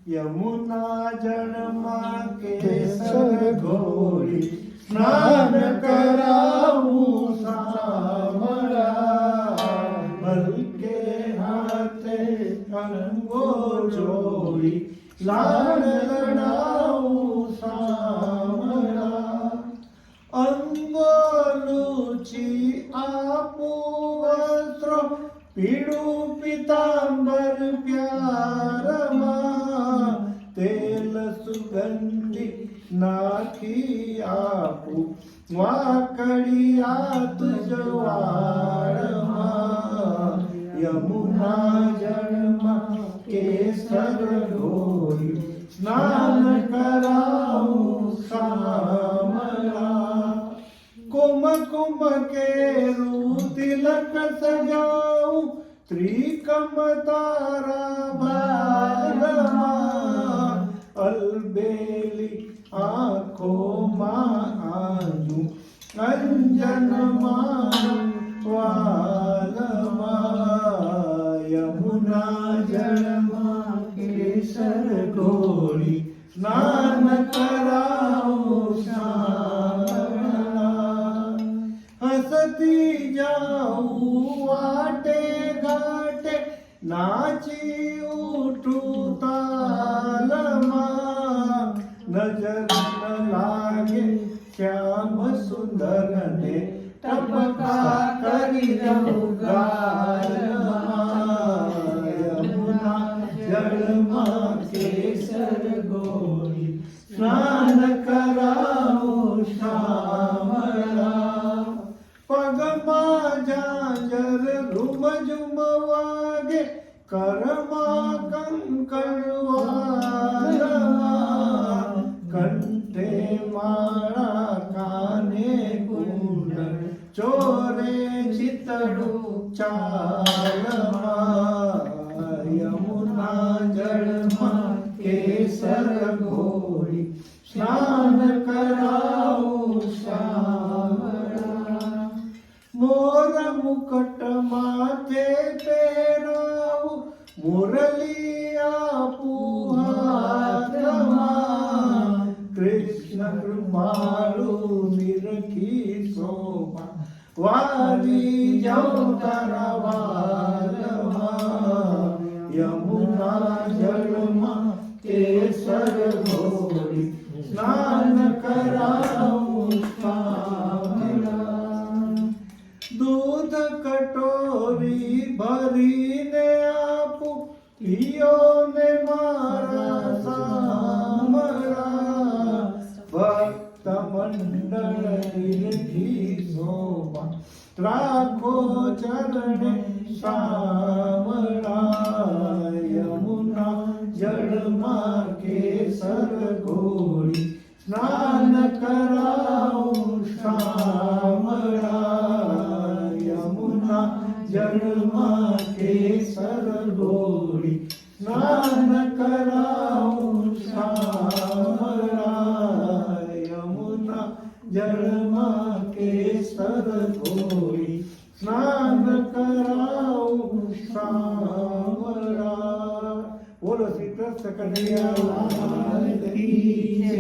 યમુના જળમાં કેસર ઘોળી સ્નાન કરાવું સામળા, હલકે હાથે અંગો જોડી લાડ લડાવું સામળા, અંગો લૂછી આપું વસ્ત્રો પીળું પિતાંબર પ્યારમાં, તેલ સુગંધી નાખી આપું વાકડિયાત જવાળમાં, યમુના જળમાં કેસર ઘોળી સ્નાન કરાવું સામળા, કુમકુમ કેરું તિલક સજાવું ત્રિકમ તારા બાલમાં, અલબેલી આંખોમાં આજુ અંજનમાં વાલમાં, યમુના જળમાં કેસર ઘોળી સ્નાન કરાવું સામળા, હસતી જાઉં વાટે ઘાટે નાચી ઉઠું તાલમાં, નજર ન લાગે શ્યામ સુંદરને ટપકા કરી દઉં ગાલમાં, યમુના જળમાં કેસર ઘોળી સ્નાન કરાવું સામળા, પગમાં ઝાંઝર રૂમઝુમ વાગે કરમાં કંકણવાળમાં, કંઠે માળા કાને કુંડળ ચોરે ચિતડું ચાલમાં, યમુના જળમાં કેસર ઘોળી સ્નાન કરાવું સામળા, મોર મુકટ માથે પહેરાવું મુરલી આપું હાથમાં, કૃષ્ણ કૃપાળુ નિરખી શોભા વારી જાઉં તારા વાલમાં, યમુના જળમાં કેસર ઘોળી સ્નાન કરાવું સામળા, દૂધ કટોરી ભરીને આપું પિયોને મારા સામળા, ભક્ત મંડળ નિરખી શોભા રાખો ચરણે સામળા, યમુના જળમાં કેસર ઘોળી સ્નાન કરાવું સામળા, યમુના જળમાં કેસર ઘોળી સ્નાન કરાવું સામળા, યમુના જળમાં કેસર ઘોળી સ્નાન કરાવું સામળા. બોલો શ્રી કૃષ્ણ કનૈયા લાલ કી જય.